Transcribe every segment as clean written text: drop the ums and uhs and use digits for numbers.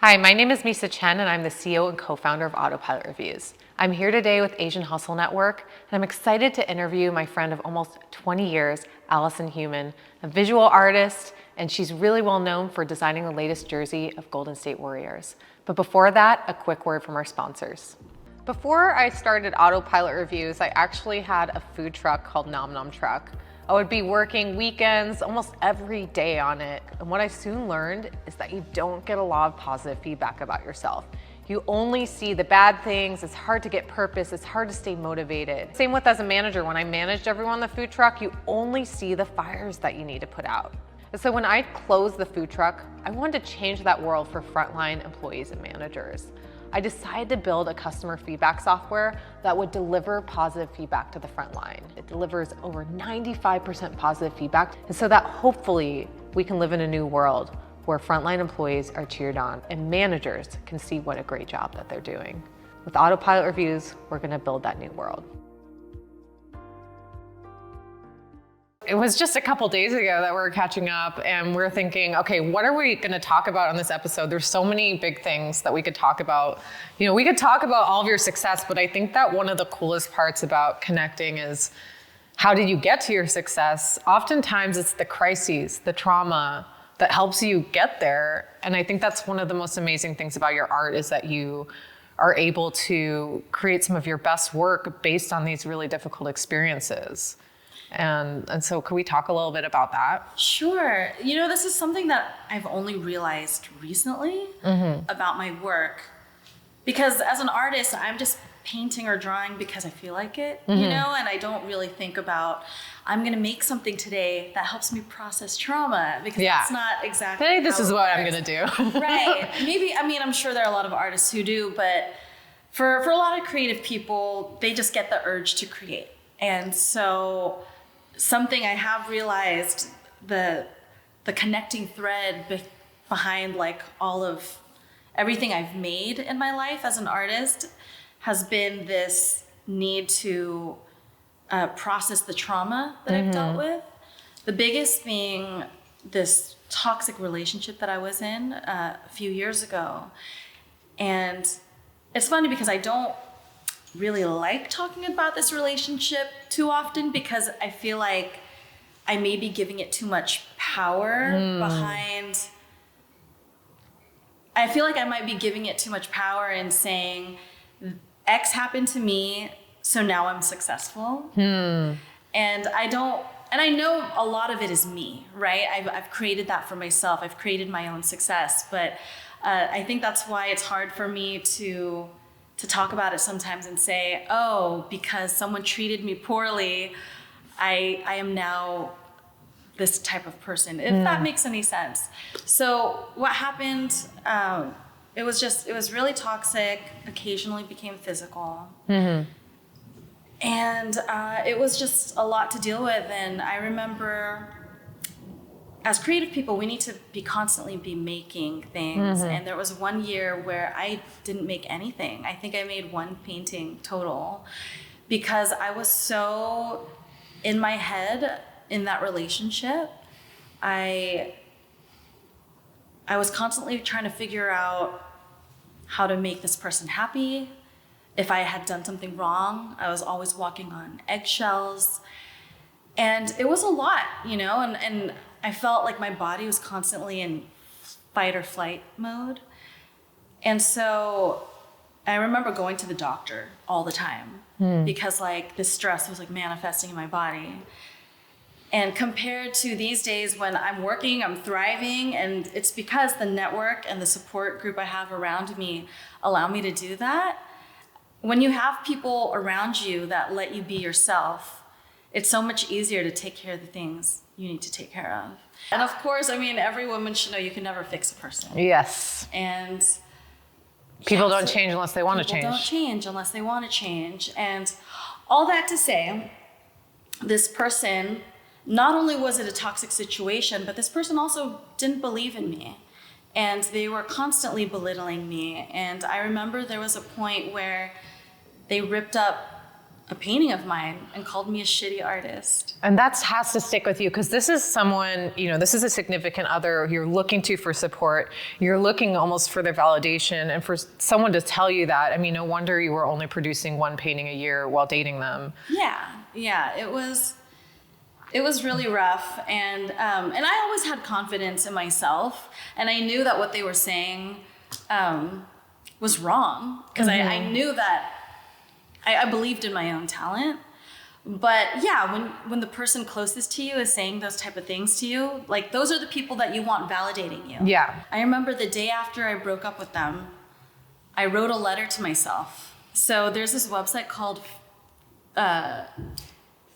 Hi, my name is Misa Chen, and I'm the CEO and co-founder of Autopilot Reviews. I'm here today with Asian Hustle Network, and I'm excited to interview my friend of almost 20 years, Allison Hueman, a visual artist, and she's really well known for designing the latest jersey of Golden State Warriors. But before that, a quick word from our sponsors. Before I started Autopilot Reviews, I actually had a food truck called Nom Nom Truck. I would be working weekends almost every day on it. And what I soon learned is that you don't get a lot of positive feedback about yourself. You only see the bad things. It's hard to get purpose. It's hard to stay motivated. Same with as a manager. When I managed everyone on the food truck, you only see the fires that you need to put out. And so when I closed the food truck, I wanted to change that world for frontline employees and managers. I decided to build a customer feedback software that would deliver positive feedback to the front line. It delivers over 95% positive feedback, and so that hopefully we can live in a new world where frontline employees are cheered on and managers can see what a great job that they're doing. With Autopilot Reviews, we're gonna build that new world. It was just a couple days ago that we were catching up and we're thinking, okay, what are we gonna talk about on this episode? There's so many big things that we could talk about. You know, we could talk about all of your success, but I think that one of the coolest parts about connecting is how did you get to your success? Oftentimes it's the crises, the trauma that helps you get there. And I think that's one of the most amazing things about your art is that you are able to create some of your best work based on these really difficult experiences. And so could we talk a little bit about that? Sure. You know, this is something that I've only realized recently about my work. Because as an artist, I'm just painting or drawing because I feel like it, you know, and I don't really think about, I'm going to make something today that helps me process trauma because that's not exactly I think this is what I'm going to do. Right. Maybe, I mean, I'm sure there are a lot of artists who do, but for a lot of creative people, they just get the urge to create. And so something I have realized, the connecting thread behind like all of everything I've made in my life as an artist has been this need to process the trauma that I've dealt with. The biggest being this toxic relationship that I was in a few years ago. And it's funny because I don't really like talking about this relationship too often because I feel like I may be giving it too much power behind. I feel like I might be giving it too much power in saying X happened to me, so now I'm successful. And I know a lot of it is me, right? I've created that for myself. I've created my own success, but I think that's why it's hard for me to talk about it sometimes and say, oh, because someone treated me poorly, I am now this type of person, if that makes any sense. So what happened, it was really toxic, occasionally became physical. And it was just a lot to deal with. And I remember as creative people, we need to constantly be making things. And there was one year where I didn't make anything. I think I made one painting total because I was so in my head in that relationship. I was constantly trying to figure out how to make this person happy. If I had done something wrong, I was always walking on eggshells. And it was a lot, you know, and I felt like my body was constantly in fight or flight mode. And so I remember going to the doctor all the time because like this stress was like manifesting in my body. And compared to these days when I'm working, I'm thriving, and it's because the network and the support group I have around me allow me to do that. When you have people around you that let you be yourself, it's so much easier to take care of the things you need to take care of. And of course, I mean, every woman should know you can never fix a person. Yes. And people don't change unless they want to change. People don't change unless they want to change. And all that to say, this person, not only was it a toxic situation, but this person also didn't believe in me. And they were constantly belittling me. And I remember there was a point where they ripped up a painting of mine and called me a shitty artist. And that has to stick with you, because this is someone, this is a significant other you're looking to for support. You're looking almost for their validation, and for someone to tell you that, I mean, no wonder you were only producing one painting a year while dating them. Yeah, it was really rough, and I always had confidence in myself, and I knew that what they were saying was wrong, because I knew that I believed in my own talent. But yeah, when the person closest to you is saying those type of things to you, like, those are the people that you want validating you. Yeah. I remember the day after I broke up with them, I wrote a letter to myself. So there's this website called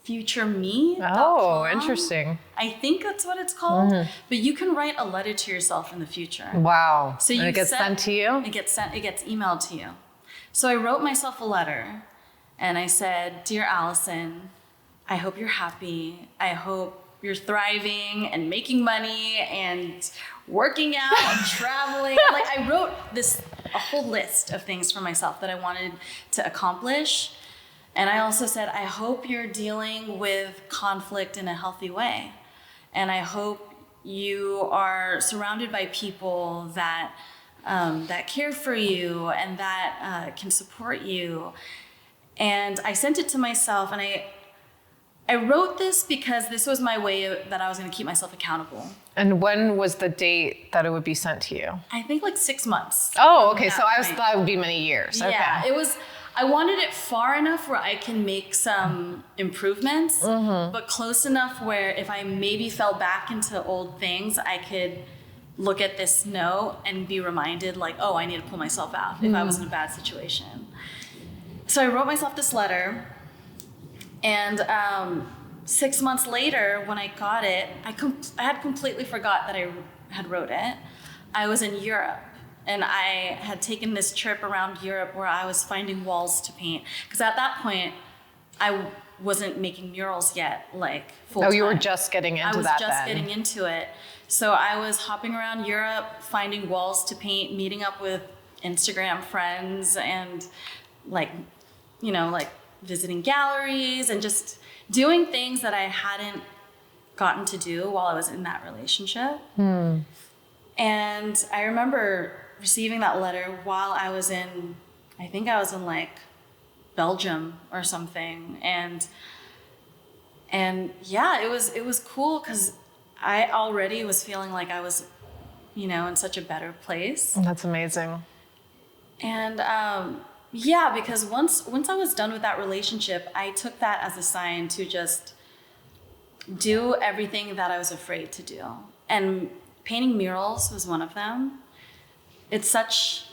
Future Me. Oh, interesting. I think that's what it's called. But you can write a letter to yourself in the future. Wow. So and it gets sent to you? It gets emailed to you. So I wrote myself a letter, and I said, "Dear Allison, I hope you're happy. I hope you're thriving and making money and working out and traveling." Like, I wrote a whole list of things for myself that I wanted to accomplish. And I also said, I hope you're dealing with conflict in a healthy way. And I hope you are surrounded by people that care for you and that can support you. And I sent it to myself, and I wrote this because this was my way that I was going to keep myself accountable. And when was the date that it would be sent to you? I think like 6 months. Oh, okay. So I thought it would be many years. Yeah, okay. it was. I wanted it far enough where I can make some improvements, but close enough where if I maybe fell back into old things, I could look at this note and be reminded, like, oh, I need to pull myself out if I was in a bad situation. So I wrote myself this letter, and 6 months later, when I got it, I had completely forgot that I had wrote it. I was in Europe. And I had taken this trip around Europe where I was finding walls to paint. Because at that point, I wasn't making murals yet, like, full-time. Oh, you were just getting into that then. I was just getting into it. So I was hopping around Europe, finding walls to paint, meeting up with Instagram friends, and like visiting galleries and just doing things that I hadn't gotten to do while I was in that relationship. And I remember receiving that letter while I was in like Belgium or something, and yeah, it was cool because I already was feeling like I was, in such a better place. That's amazing. And yeah, because once I was done with that relationship, I took that as a sign to just do everything that I was afraid to do, and painting murals was one of them. It's such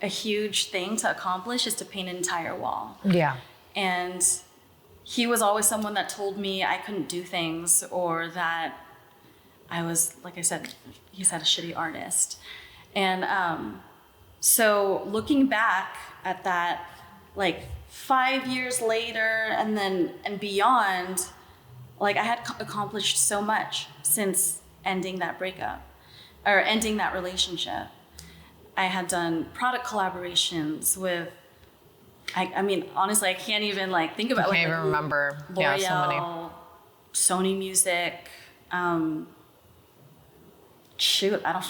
a huge thing to accomplish, is to paint an entire wall. Yeah. And he was always someone that told me I couldn't do things, or that I was, like I said, he said, a shitty artist. And so looking back at that, like 5 years later and beyond, like, I had accomplished so much since ending that breakup or ending that relationship. I had done product collaborations with, I mean, honestly, I can't even think about I can't even remember. L'Oreal, Yeah, so many. Sony Music. Shoot, I don't.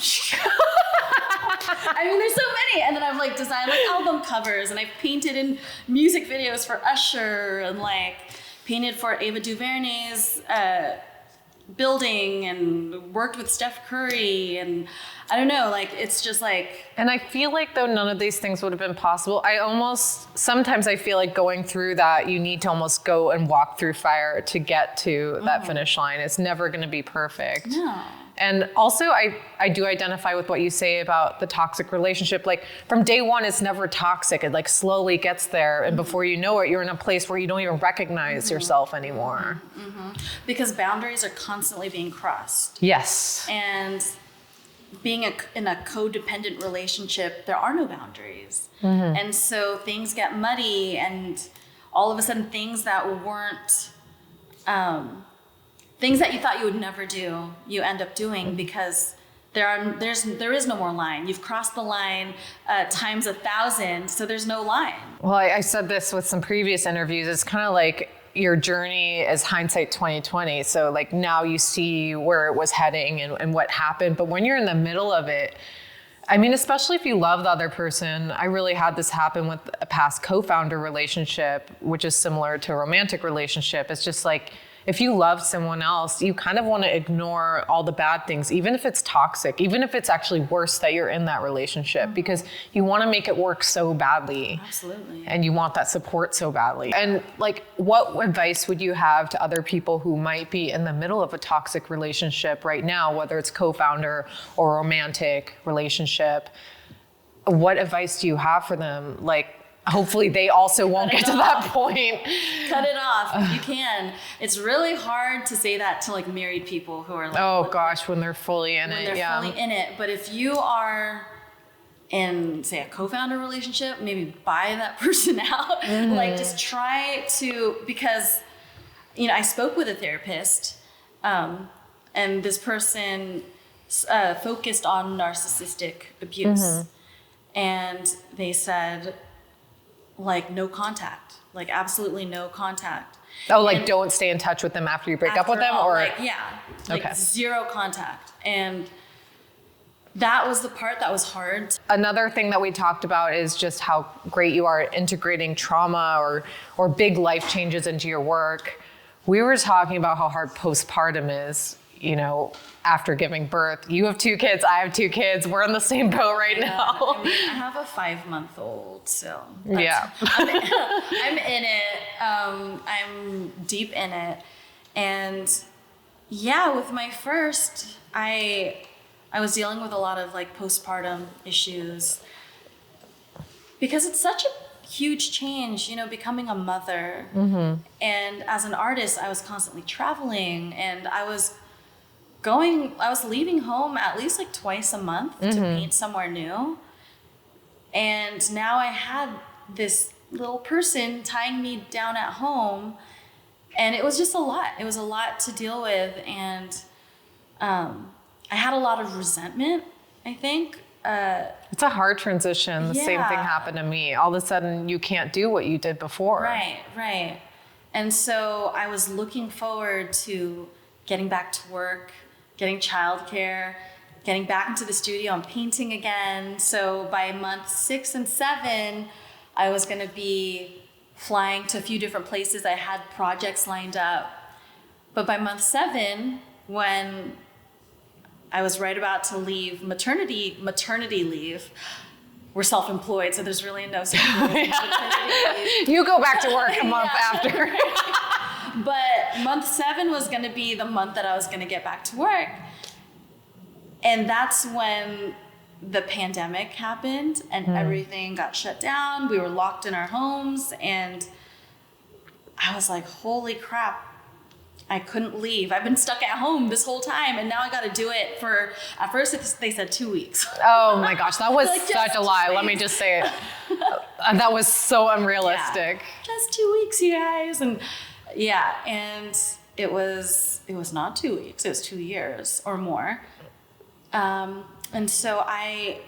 I mean, there's so many, and then I've designed album covers, and I've painted in music videos for Usher, and painted for Ava DuVernay's building, and worked with Steph Curry, and I don't know, it's just And I feel though none of these things would have been possible. Sometimes I feel like going through that, you need to almost go and walk through fire to get to that finish line. It's never going to be perfect. No. And also, I do identify with what you say about the toxic relationship. From day one, it's never toxic. It slowly gets there. And before you know it, you're in a place where you don't even recognize yourself anymore. Because boundaries are constantly being crossed. Yes. And being in a codependent relationship, there are no boundaries. And so things get muddy, and all of a sudden things that weren't, things that you thought you would never do, you end up doing because there is no more line. You've crossed the line times 1,000, so there's no line. Well, I said this with some previous interviews. It's kind of like your journey is hindsight 2020. So like now you see where it was heading and what happened. But when you're in the middle of it, I mean, especially if you love the other person, I really had this happen with a past co-founder relationship, which is similar to a romantic relationship. It's just like, if you love someone else, you kind of want to ignore all the bad things, even if it's toxic, even if it's actually worse that you're in that relationship, because you want to make it work so badly. Absolutely. And you want that support so badly. And like, what advice would you have to other people who might be in the middle of a toxic relationship right now, whether it's co-founder or romantic relationship? What advice do you have for them? Like, hopefully they also won't get to that point. Cut it off if you can. It's really hard to say that to like married people who are like, oh gosh, when they're fully in it. They're fully in it. But if you are in, say, a co-founder relationship, maybe buy that person out. Like just try to, because, you know, I spoke with a therapist and this person focused on narcissistic abuse. And they said, like, no contact, like absolutely no contact. Oh, like don't stay in touch with them after you break up with them, or like, yeah, like okay. Zero contact. And that was the part that was hard. Another thing that we talked about is just how great you are at integrating trauma or big life changes into your work. We were talking about how hard postpartum is, you know, after giving birth. You have 2 kids, I have 2 kids. We're in the same boat right now. I mean, I have a 5-month-old, so yeah. I'm in it. I'm deep in it. And yeah, with my first, I was dealing with a lot of like postpartum issues because it's such a huge change, you know, becoming a mother. And as an artist, I was constantly traveling, and I was leaving home at least like twice a month to paint somewhere new. And now I had this little person tying me down at home, and it was just a lot. It was a lot to deal with. And I had a lot of resentment, I think. It's a hard transition. The same thing happened to me. All of a sudden you can't do what you did before. Right. And so I was looking forward to getting back to work, getting childcare, getting back into the studio and painting again. So by month 6 and 7, I was going to be flying to a few different places. I had projects lined up. But by month 7, when I was right about to leave maternity leave, we're self-employed, so there's really no maternity leave. You go back to work a month after. But month 7 was going to be the month that I was going to get back to work. And that's when the pandemic happened and everything got shut down. We were locked in our homes, and I was like, holy crap, I couldn't leave. I've been stuck at home this whole time, and now I got to do it for, at first they said 2 weeks. Oh my gosh, that was like, such a lie. Let me just say it. That was so unrealistic. Yeah, just 2 weeks, you guys. And yeah, and it was not 2 weeks, it was 2 years or more. And so I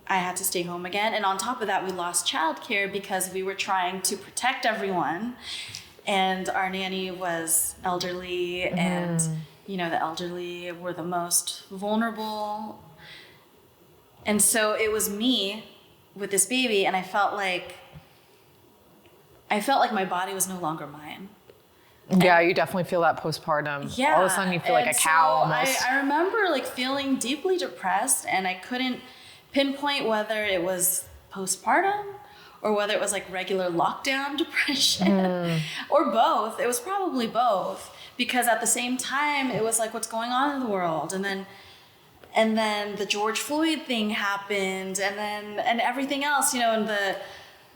had to stay home again. And on top of that, we lost childcare because we were trying to protect everyone. And our nanny was elderly, and you know, the elderly were the most vulnerable. And so it was me with this baby, and I felt like my body was no longer mine. Yeah, you definitely feel that postpartum. Yeah. All of a sudden you feel like a cow almost. I remember like feeling deeply depressed, and I couldn't pinpoint whether it was postpartum or whether it was like regular lockdown depression or both. It was probably both, because at the same time it was like, what's going on in the world? And then the George Floyd thing happened, and everything else, you know, and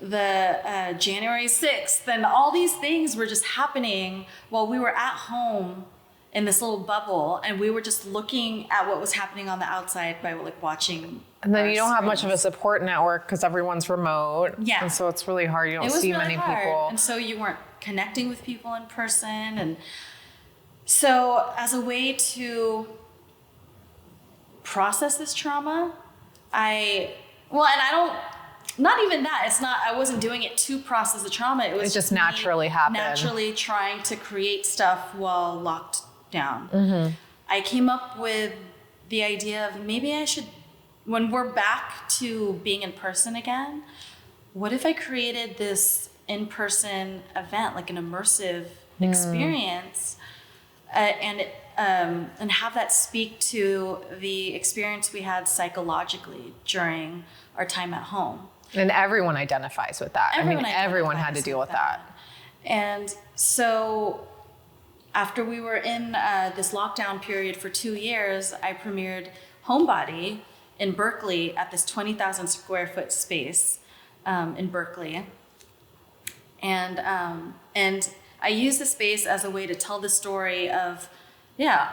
the January 6th, and all these things were just happening while we were at home in this little bubble, and we were just looking at what was happening on the outside by like watching. And then you don't have much of a support network because everyone's remote. Yeah. And so it's really hard. You don't see really many hard. people. And so you weren't connecting with people in person. And so as a way to process this trauma. And I don't, not even that. It's not, I wasn't doing it to process the trauma. It just naturally happened. Naturally trying to create stuff while locked down. I came up with the idea of maybe I should, when we're back to being in person again, what if I created this in-person event, like an immersive experience, and have that speak to the experience we had psychologically during our time at home. And everyone identifies with that. Everyone had to deal with that. And so after we were in this lockdown period for 2 years, I premiered Homebody in Berkeley at this 20,000 square foot space in Berkeley. And I use the space as a way to tell the story of,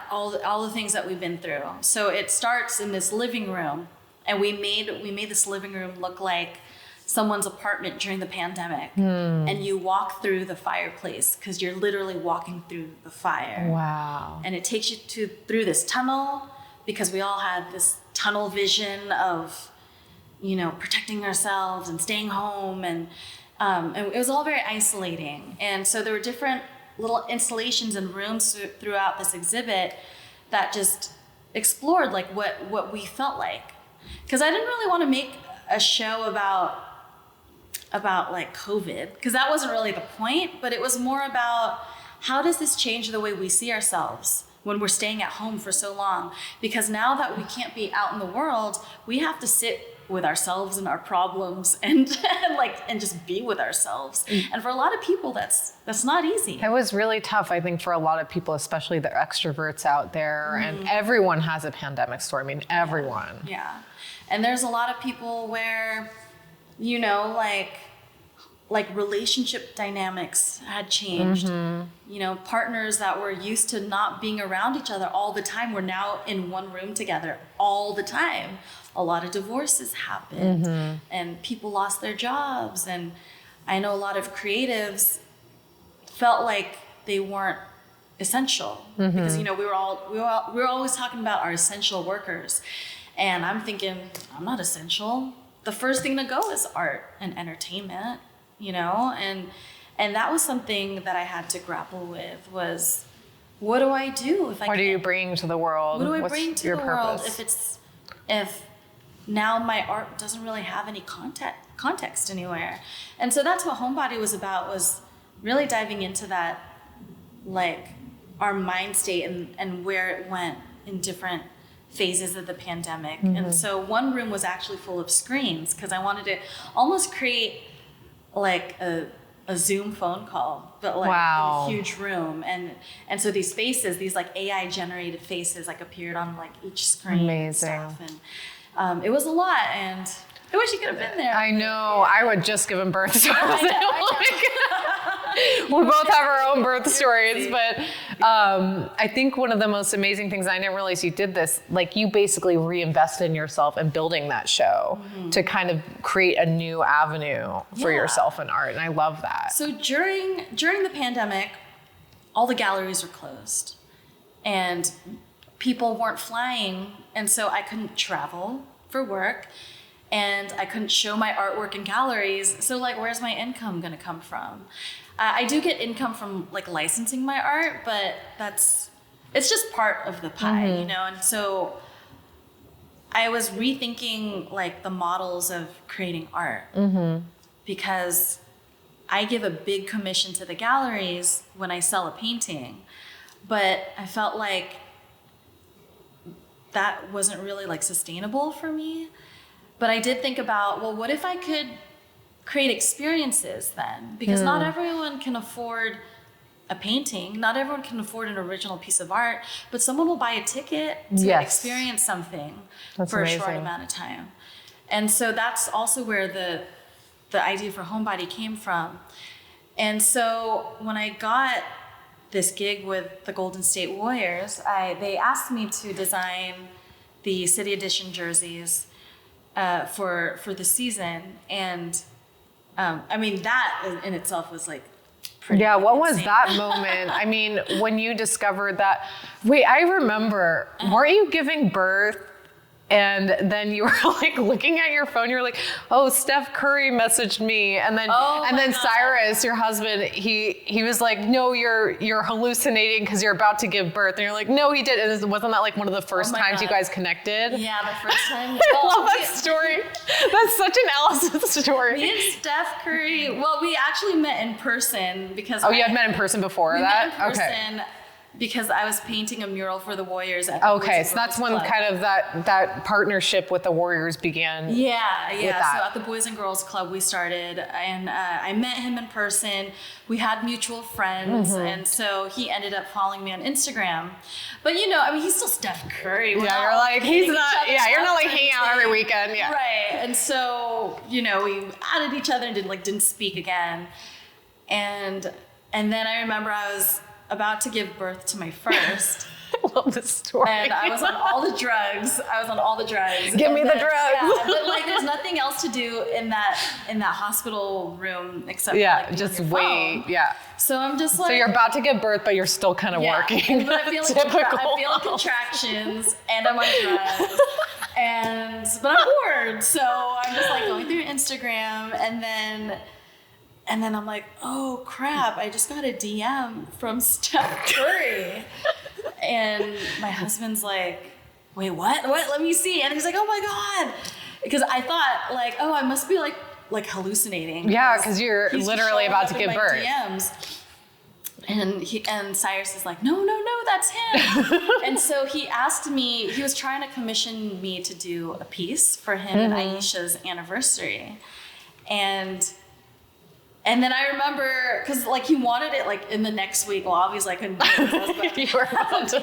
all the things that we've been through. So it starts in this living room, and we made this living room look like someone's apartment during the pandemic. And you walk through the fireplace because you're literally walking through the fire. Wow. And it takes you through this tunnel, because we all had this tunnel vision of, protecting ourselves and staying home, and it was all very isolating. And so there were different little installations and rooms throughout this exhibit that just explored like what we felt like. Because I didn't really want to make a show about like COVID, because that wasn't really the point, but it was more about how does this change the way we see ourselves when we're staying at home for so long? Because now that we can't be out in the world, we have to sit with ourselves and our problems and just be with ourselves. And for a lot of people, that's not easy. It was really tough, I think, for a lot of people, especially the extroverts out there. And everyone has a pandemic story. I mean, everyone. Yeah. And there's a lot of people where, like relationship dynamics had changed. Partners that were used to not being around each other all the time were now in one room together all the time. A lot of divorces happened, and people lost their jobs. And I know a lot of creatives felt like they weren't essential because we were always talking about our essential workers, and I'm thinking, I'm not essential. The first thing to go is art and entertainment, and that was something that I had to grapple with. Was what do I do if I? What do you bring to the world? What do I bring to the world purpose? if now my art doesn't really have any context anywhere? And so that's what Homebody was about, was really diving into that, like our mind state and where it went in different phases of the pandemic. And so one room was actually full of screens, because I wanted to almost create like a Zoom phone call, but like in a huge room. And so these faces, these like AI generated faces, like appeared on like each screen. Amazing. And stuff. And it was a lot, and I wish you could have been there. I know. I would just given birth, so we both have our own birth stories, but I think one of the most amazing things, I didn't realize you did this, like you basically reinvested in yourself and building that show to kind of create a new avenue for yourself in art, and I love that. So during the pandemic, all the galleries were closed, and people weren't flying, and so I couldn't travel for work, and I couldn't show my artwork in galleries. So like, where's my income gonna come from? I do get income from like licensing my art, but it's just part of the pie, And so I was rethinking like the models of creating art, because I give a big commission to the galleries when I sell a painting, but I felt like that wasn't really like sustainable for me. But I did think about, well, what if I could create experiences then? Because not everyone can afford a painting, not everyone can afford an original piece of art, but someone will buy a ticket to experience something for amazing. A short amount of time. And so that's also where the idea for Homebody came from. And so when I got this gig with the Golden State Warriors, they asked me to design the City Edition jerseys for the season, and I mean that in itself was like pretty. Yeah, what was insane. that moment? I mean, when you discovered that. Wait, I remember. Weren't you giving birth And then you were like looking at your phone. You were like, "Oh, Steph Curry messaged me." And then Cyrus, your husband, he was like, "No, you're hallucinating because you're about to give birth." And you're like, "No, he did." And wasn't that like one of the first times you guys connected? Yeah, the first time. I love that story. That's such an Allison story. Me and Steph Curry. Well, we actually met in person because. You had met in person before that? Met in person because I was painting a mural for the Warriors at the so that's when kind of that partnership with the Warriors began. Yeah. So at the Boys and Girls Club we started, and I met him in person. We had mutual friends, and so he ended up following me on Instagram. But he's still Steph Curry. You're like, he's not. Yeah, you're not like hanging out every weekend. Yeah. Right. And so we added each other and didn't speak again. And then I remember I was about to give birth to my first. I love this story. And I was on all the drugs. Give me the drugs. Yeah, but like there's nothing else to do in that hospital room except just wait. Yeah. So I'm just like. So you're about to give birth, but you're still kind of working. But I feel contractions and I'm on drugs. But I'm bored. So I'm just like going through Instagram and then I'm like, oh crap, I just got a DM from Steph Curry. And my husband's like, wait, what? Let me see. And he's like, oh my God. Because I thought like, oh, I must be like hallucinating. Yeah, because you're literally about to give birth. DMs. And Cyrus is like, no, that's him. And so he asked me, he was trying to commission me to do a piece for him and Aisha's anniversary. And then I remember, because like he wanted it like in the next week. Well, obviously I couldn't do it. You were about to.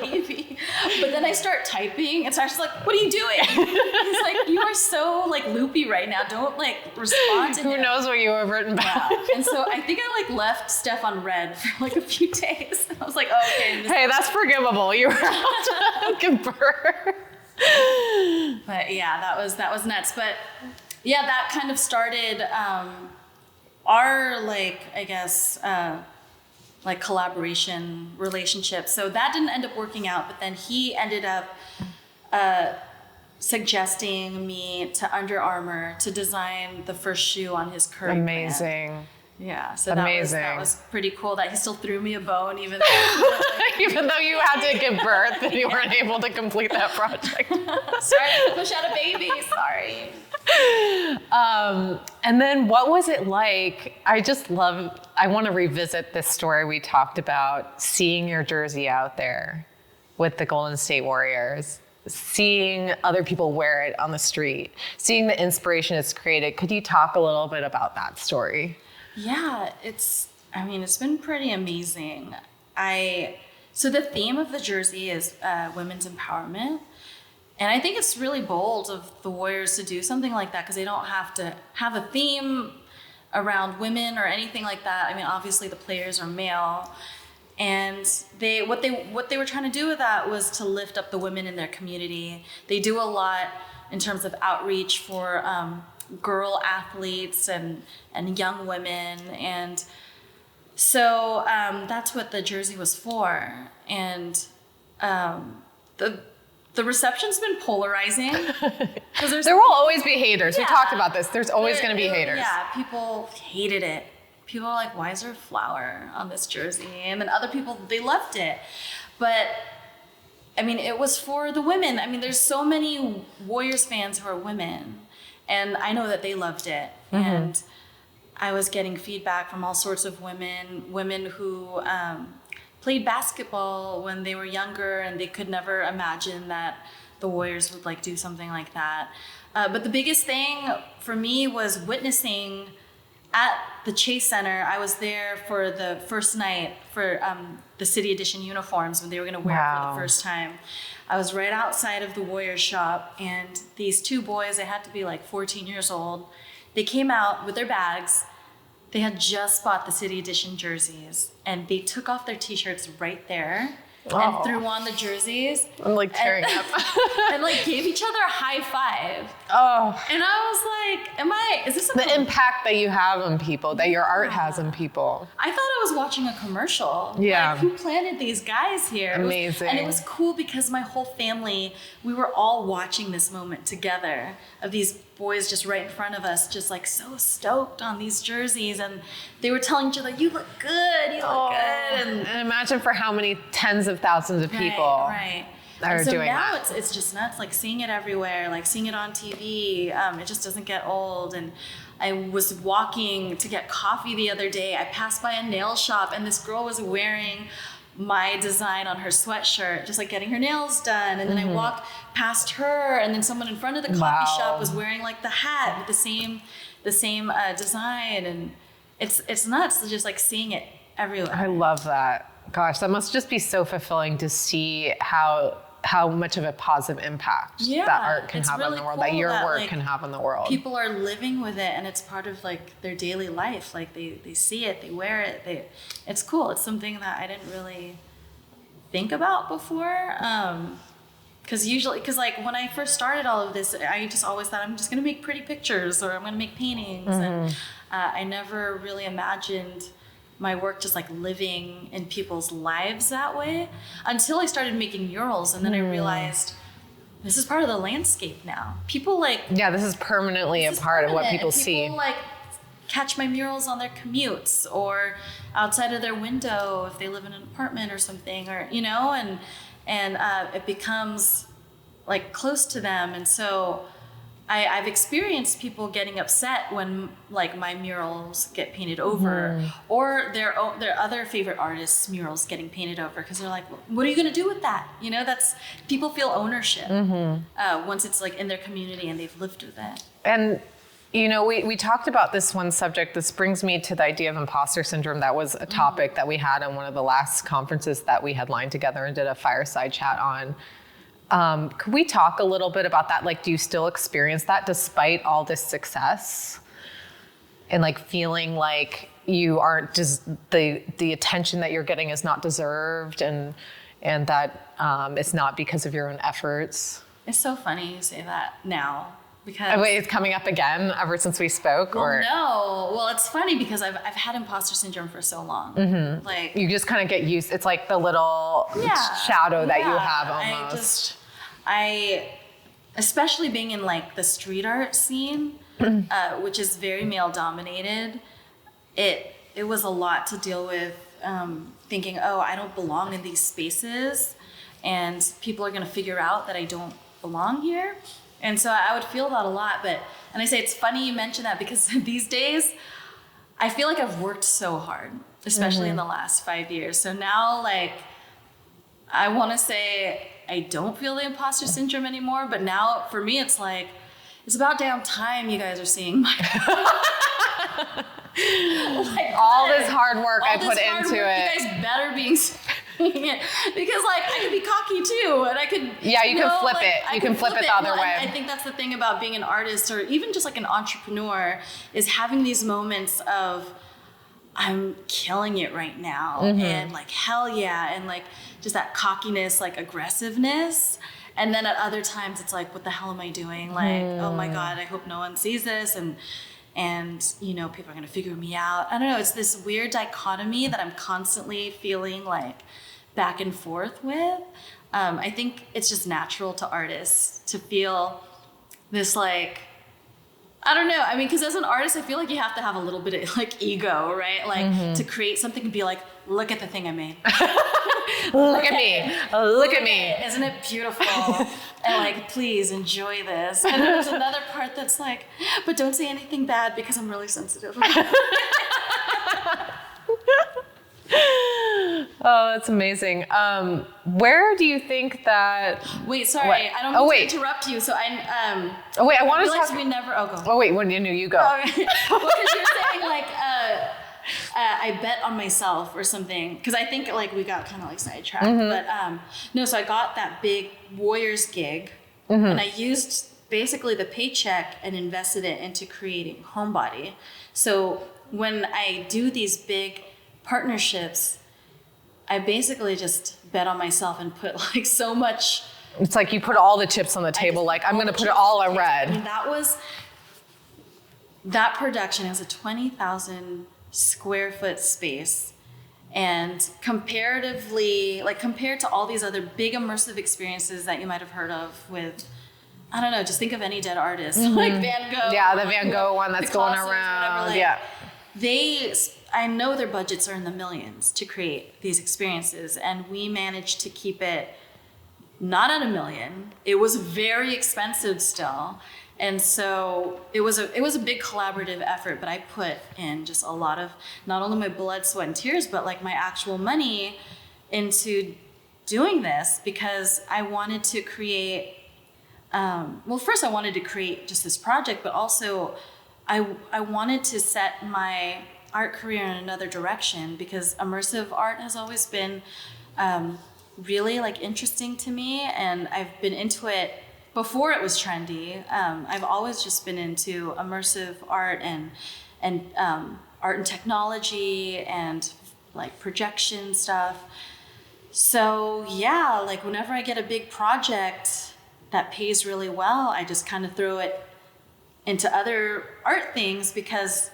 But then I start typing, and Sarah's like, "What are you doing?" He's like, "You are so like loopy right now. Don't like respond to him." Who knows what you have written back? Yeah. And so I think I like left Steph on red for like a few days. I was like, "Oh, okay." Hey, that's forgivable. You were about to give birth. But yeah, that was nuts. But yeah, that kind of started. Our like collaboration relationship. So that didn't end up working out, but then he ended up suggesting me to Under Armour to design the first shoe on his current Amazing. brand. Yeah, so that was pretty cool that he still threw me a bone even though you had to give birth and you weren't able to complete that project. Sorry, I had to push out a baby. Sorry. And then what was it like? I want to revisit this story we talked about, seeing your jersey out there with the Golden State Warriors, seeing other people wear it on the street, seeing the inspiration it's created. Could you talk a little bit about that story? Yeah, it's been pretty amazing. So the theme of the jersey is women's empowerment. And I think it's really bold of the Warriors to do something like that because they don't have to have a theme around women or anything like that. I mean, obviously the players are male. And what they were trying to do with that was to lift up the women in their community. They do a lot in terms of outreach for girl athletes and young women, and so that's what the jersey was for. And the reception's been polarizing because there will always be haters. We talked about this. There's always going to be haters. Yeah, people hated it. People are like, why is there a flower on this jersey? And then other people, they loved it. But I mean, it was for the women. I mean, there's so many Warriors fans who are women. And I know that they loved it. Mm-hmm. And I was getting feedback from all sorts of women who played basketball when they were younger, and they could never imagine that the Warriors would like do something like that. But the biggest thing for me was witnessing at the Chase Center. I was there for the first night for the City Edition uniforms when they were going to wear it for the first time. I was right outside of the Warriors shop, and these two boys, they had to be like 14 years old. They came out with their bags. They had just bought the City Edition jerseys, and they took off their t-shirts right there. and threw on the jerseys. I'm like tearing up. And like gave each other a high five. Oh. And I was like, is this the impact that you have on people, that your art has on people? I thought I was watching a commercial. Yeah. Like, who planted these guys here? Amazing. And it was cool because my whole family, we were all watching this moment together of these boys just right in front of us, just like so stoked on these jerseys. And they were telling each other, you look good, you look good. And imagine for how many tens of thousands of people are so doing now that. it's just nuts, like seeing it everywhere, like seeing it on TV. It just doesn't get old. And I was walking to get coffee the other day. I passed by a nail shop and this girl was wearing my design on her sweatshirt, just like getting her nails done. And then I walked past her, and then someone in front of the coffee shop was wearing like the hat with the same design. And it's nuts, just like seeing it everywhere. I love that. Gosh, that must just be so fulfilling to see how much of a positive impact that art can have on the world, that your work can have on the world. People are living with it, and it's part of like their daily life. Like they see it, they wear it. It's cool. It's something that I didn't really think about before. Because like when I first started all of this, I just always thought I'm just gonna make pretty pictures or I'm gonna make paintings, and I never really imagined my work just like living in people's lives that way until I started making murals, and then I realized this is part of the landscape now. People this is permanently a part of what people see. People like catch my murals on their commutes or outside of their window if they live in an apartment or something, or and it becomes like close to them. And so I've experienced people getting upset when like my murals get painted over, or their other favorite artists' murals getting painted over, because they're like, "What are you going to do with that?" That's people feel ownership once it's like in their community and they've lived with it. And we talked about this one subject. This brings me to the idea of imposter syndrome. That was a topic that we had on one of the last conferences that we had lined together and did a fireside chat on. Could we talk a little bit about that? Like, do you still experience that despite all this success? And like feeling like you aren't just the attention that you're getting is not deserved, and that it's not because of your own efforts? It's so funny you say that now, because wait, it's coming up again ever since we spoke? Well, it's funny because I've had imposter syndrome for so long. Like you just kind of get used. It's like the little shadow that you have almost. I especially being in like the street art scene, which is very male dominated, it was a lot to deal with, thinking, oh, I don't belong in these spaces and people are going to figure out that I don't belong here. And so I would feel that a lot. And I say it's funny you mention that, because these days I feel like I've worked so hard, especially in the last 5 years. So now, like, I want to say I don't feel the imposter syndrome anymore, but now for me it's like, it's about damn time you guys are seeing my all this hard work I put into it. You guys better be seeing it, because like I could be cocky too, and I could you can flip it. You can flip it the other way. I think that's the thing about being an artist, or even just like an entrepreneur, is having these moments of I'm killing it right now, and like hell yeah, and like just that cockiness, like aggressiveness. And then at other times it's like, what the hell am I doing? Like, oh my God, I hope no one sees this, and people are gonna figure me out. I don't know, it's this weird dichotomy that I'm constantly feeling like back and forth with. I think it's just natural to artists to feel this, like, I don't know. I mean, because as an artist, I feel like you have to have a little bit of like ego, right? Like to create something and be like, look at the thing I made. Look at me. Look at me. Isn't it beautiful? And like, please enjoy this. And then there's another part that's like, but don't say anything bad because I'm really sensitive. Oh, that's amazing. Where do you think that? Wait, sorry, what? I don't mean to interrupt you. So I I want to talk. We never. Oh, go. Oh wait, when you go. Oh, okay. Well, because you're saying like, I bet on myself or something. Because I think like we got kind of like sidetracked. But no, so I got that big Warriors gig, and I used basically the paycheck and invested it into creating Homebody. So when I do these big partnerships, I basically just bet on myself and put like so much. It's like you put all the chips on the table, like I'm going to put it all on red. I mean, that production is a 20,000 square foot space. And comparatively, like compared to all these other big immersive experiences that you might have heard of with, I don't know, just think of any dead artist, like Van Gogh. Yeah, the Van Gogh one that's going around. Whatever, I know their budgets are in the millions to create these experiences, and we managed to keep it not at $1 million. It was very expensive still. And so it was a big collaborative effort, but I put in just a lot of not only my blood, sweat, and tears, but like my actual money into doing this because I wanted to create, first I wanted to create just this project, but also I wanted to set my art career in another direction because immersive art has always been really like interesting to me, and I've been into it before it was trendy. I've always just been into immersive art and art and technology and like projection stuff. So yeah, like whenever I get a big project that pays really well, I just kind of throw it into other art things because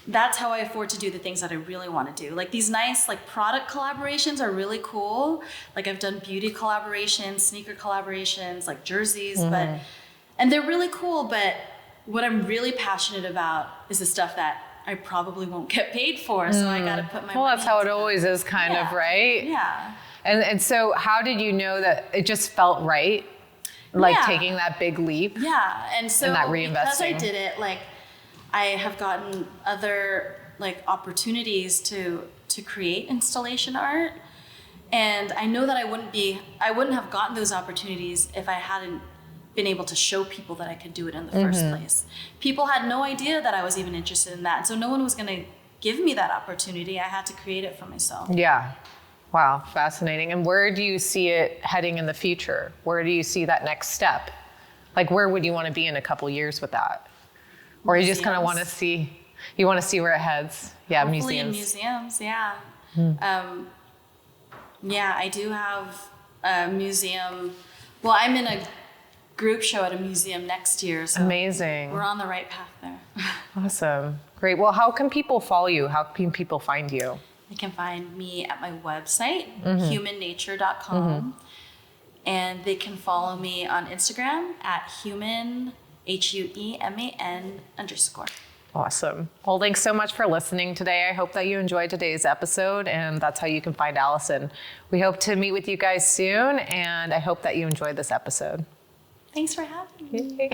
that's how I afford to do the things that I really want to do. Like these nice like product collaborations are really cool. Like I've done beauty collaborations, sneaker collaborations, like jerseys, and they're really cool. But what I'm really passionate about is the stuff that I probably won't get paid for. So I got to put my money that's how it into always is kind of, right? Yeah. And so how did you know that it just felt right? Like taking that big leap? Yeah. And so that because I reinvesting. did it, like I have gotten other like opportunities to create installation art. And I know that I wouldn't have gotten those opportunities if I hadn't been able to show people that I could do it in the first place. People had no idea that I was even interested in that. And so no one was going to give me that opportunity. I had to create it for myself. Yeah. Wow. Fascinating. And where do you see it heading in the future? Where do you see that next step? Like where would you want to be in a couple years with that? Or you just kind of want to see where it heads? Yeah, Hopefully museums. in museums, yeah. Yeah, I do have a museum. Well, I'm in a group show at a museum next year. So amazing. We're on the right path there. Awesome. Great. Well, how can people follow you? How can people find you? They can find me at my website, humannature.com. And they can follow me on Instagram at human, HUEMAN _ Awesome. Well, thanks so much for listening today. I hope that you enjoyed today's episode, and that's how you can find Allison. We hope to meet with you guys soon, and I hope that you enjoyed this episode. Thanks for having me.